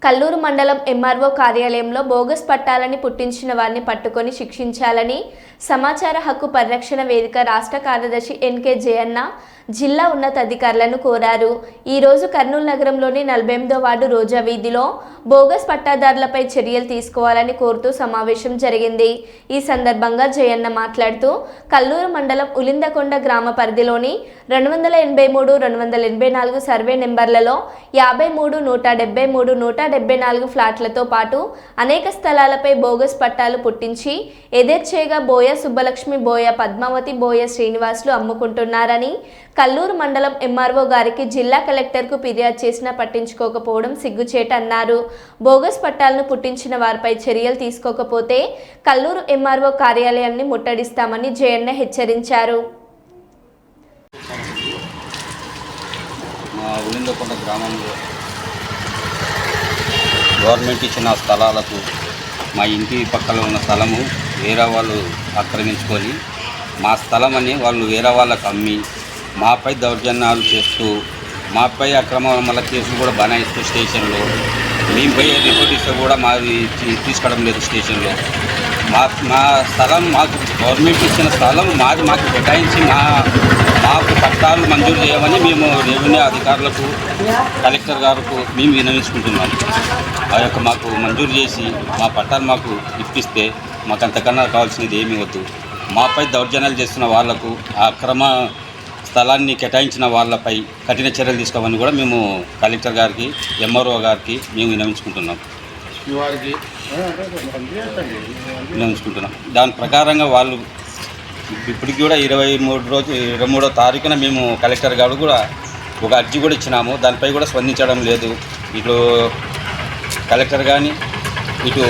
కల్లూరు మండలం ఎంఆర్ఓ కార్యాలయంలో బోగస్ పట్టాలని పుట్టించిన వారిని పట్టుకొని శిక్షించాలని సమాచార హక్కు పరిరక్షణ వేదిక రాష్ట్ర కార్యదర్శి ఎన్కే జయన్న జిల్లా ఉన్నతాధికారులను కోరారు. ఈ రోజు కర్నూలు నగరంలోని 48వ వార్డు రోజా వీధిలో బోగస్ పట్టాదారులపై చర్యలు తీసుకోవాలని కోరుతూ సమావేశం జరిగింది. ఈ సందర్భంగా జయన్న మాట్లాడుతూ కల్లూరు మండలం ఉలిందకొండ గ్రామ పరిధిలోని 283, 284 సర్వే నెంబర్లలో 53, 173, 174 ఫ్లాట్లతో పాటు అనేక స్థలాలపై బోగస్ పట్టాలు పుట్టించి ఎదేర్చేగా బోయ సుబ్బలక్ష్మి, బోయ పద్మావతి, బోయ శ్రీనివాసులు అమ్ముకుంటున్నారని కల్లూరు మండలం ఎంఆర్ఓ గారికి జిల్లా కలెక్టర్కు ఫిర్యాదు చేసినా పట్టించుకోకపోవడం సిగ్గుచేటన్నారు. బోగస్ పట్టాలను పుట్టించిన వారిపై చర్యలు తీసుకోకపోతే కల్లూరు ఎంఆర్ఓ కార్యాలయాన్ని ముట్టడిస్తామని జయన్న హెచ్చరించారు. ఉలిందకొండ గ్రామంలో గవర్నమెంట్ ఇచ్చిన స్థలాలకు మా ఇంటి పక్కన ఉన్న స్థలము వేరే వాళ్ళు ఆక్రమించుకొని మా స్థలం అని వాళ్ళు వేరే వాళ్ళకు అమ్మి మాపై దౌర్జన్యాలు చేస్తూ మాపై అక్రమాల కేసులు కూడా బనాయిస్తూ స్టేషన్లో మేము పోయి రిపోర్ట్ ఇస్తే కూడా మాది తీసుకోవడం లేదు. స్టేషన్లో మా స్థలం మాకు గవర్నమెంట్ ఇచ్చిన స్థలం మాకు కేటాయించి మాకు పట్టాలు మంజూరు చేయమని మేము రెవెన్యూ అధికారులకు, కలెక్టర్ గారికి మేము విన్నవించుకుంటున్నాము. ఆ యొక్క మాకు మంజూరు చేసి మా పట్టాలు మాకు ఇప్పిస్తే మాకు అంతకన్నా కావాల్సినది ఏమీ వద్దు. మాపై దౌర్జన్యాలు చేస్తున్న వాళ్లకు, ఆ అక్రమ స్థలాన్ని కేటాయించిన వాళ్ళపై కఠిన చర్యలు తీసుకోమని కూడా మేము కలెక్టర్ గారికి, ఎంఆర్ఓ గారికి మేము విన్నవించుకుంటున్నాం. దాని ప్రకారంగా వాళ్ళు ఇప్పటికి కూడా 23వ తారీఖున మేము కలెక్టర్ గారు కూడా ఒక అర్జీ కూడా ఇచ్చినాము. దానిపై కూడా స్పందించడం లేదు. ఇటు కలెక్టర్ కానీ, ఇటు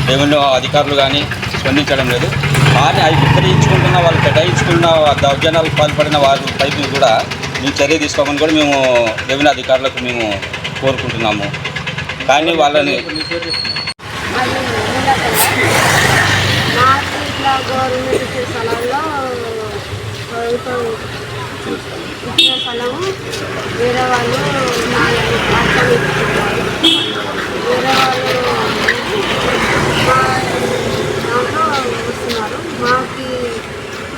రెవెన్యూ అధికారులు కానీ స్పందించడం లేదు. కానీ అవి విక్రయించుకుంటున్న వాళ్ళు కేటాయించుకున్న దౌర్జన్యాలకు పాల్పడిన వారిపై కూడా మేము చర్య తీసుకోమని కూడా మేము రెవెన్యూ అధికారులకు మేము కోరుకుంటున్నాము. కానీ వాళ్ళని వేరే వాళ్ళు వస్తున్నారు, మాకి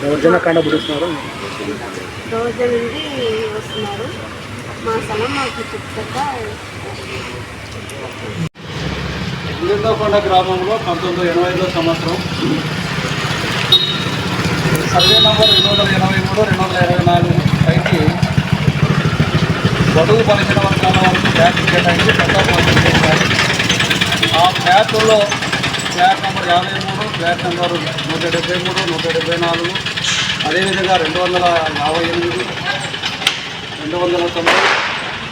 దౌర్జన్య పుడుస్తున్నారు, దౌర్జన్య నుండి వస్తున్నారు. మా స్థలం మాకు చెప్తా. ఉలిందకొండ గ్రామంలో 1985వ సంవత్సరం సర్వే నంబర్ 283, 224 పైకి బడుగు బలహీన వర్గాల వరకు ఫ్లాట్ కేటాయించి పట్టాలు మంజూరు చేశారు. ఆ ఫ్లాట్లో ఫ్లాట్ నెంబర్ 53, ఫ్లాట్ నెంబర్ 173, 174, అదేవిధంగా 258, 290,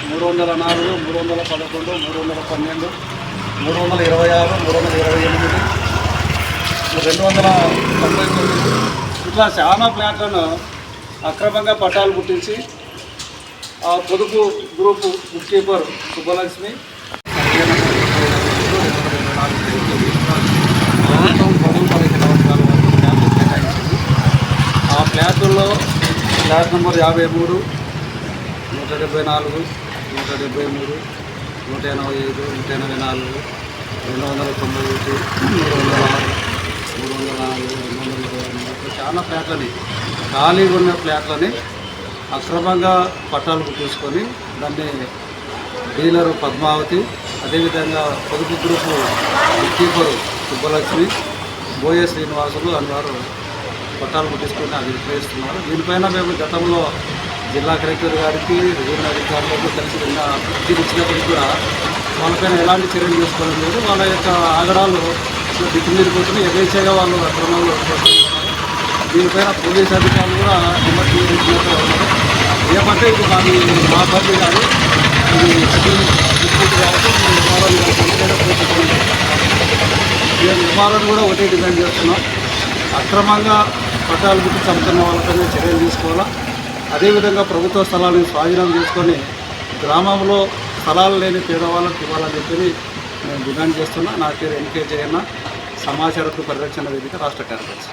304, 311, 312, 326, 328, 299 ఇట్లా చాలా ఫ్లాట్లను అక్రమంగా పట్టాలు పుట్టించి ఆ పొదుపు గ్రూపు బుక్ కీపర్ సుబ్బలక్ష్మి ఆ ఫ్లాట్ల్లో ఫ్లాట్ నెంబర్ 53, 174, 173, 185, 184, 291, 306, 304, 224 చాలా ఫ్లాట్లని, ఖాళీగా ఉన్న ఫ్లాట్లని అక్రమంగా పట్టాలు పుట్టించుకొని దాన్ని డీలరు పద్మావతి, అదేవిధంగా పొదుపు గ్రూపు కీపరు సుబ్బలక్ష్మి, బోయ శ్రీనివాసులు అన్నారు పట్టాలు పుట్టించుకొని అది విక్రయిస్తున్నారు. దీనిపైన మేము గతంలో జిల్లా కలెక్టర్ గారికి, రెవెన్యూ అధికారులకు కలిసి అర్జీలు ఇచ్చినప్పటికీ కూడా వాళ్ళపైన ఎలాంటి చర్యలు తీసుకోవడం లేదు. వాళ్ళ యొక్క ఆగడాలు దిక్కుమీరిపోతున్న యథేచ్ఛగా వాళ్ళు అక్రమాలు దీనిపైన పోలీస్ అధికారులు కూడా నిమగ్నమైనట్టు ఉన్నారు. ఏమంటే ఇది మా పరిధి కాదు, ఇది డిస్ట్రిక్ట్ కాబట్టి నిర్మాణాన్ని కూడా ఒకటే డిమాండ్ చేస్తున్నాం. అక్రమంగా పట్టాలు గుర్తి చంపుతున్న వాళ్ళపైన చర్యలు తీసుకోవాలా. అదేవిధంగా ప్రభుత్వ స్థలాలను స్వాధీనం చేసుకొని గ్రామంలో స్థలాలు లేని పేదవాళ్ళకి ఇవ్వాలని చెప్పి నేను డిమాండ్ చేస్తున్నా. నా పేరు ఎన్కే జయన్న, సమాచార హక్కు పరిరక్షణ వేదిక రాష్ట్ర కార్యదర్శి.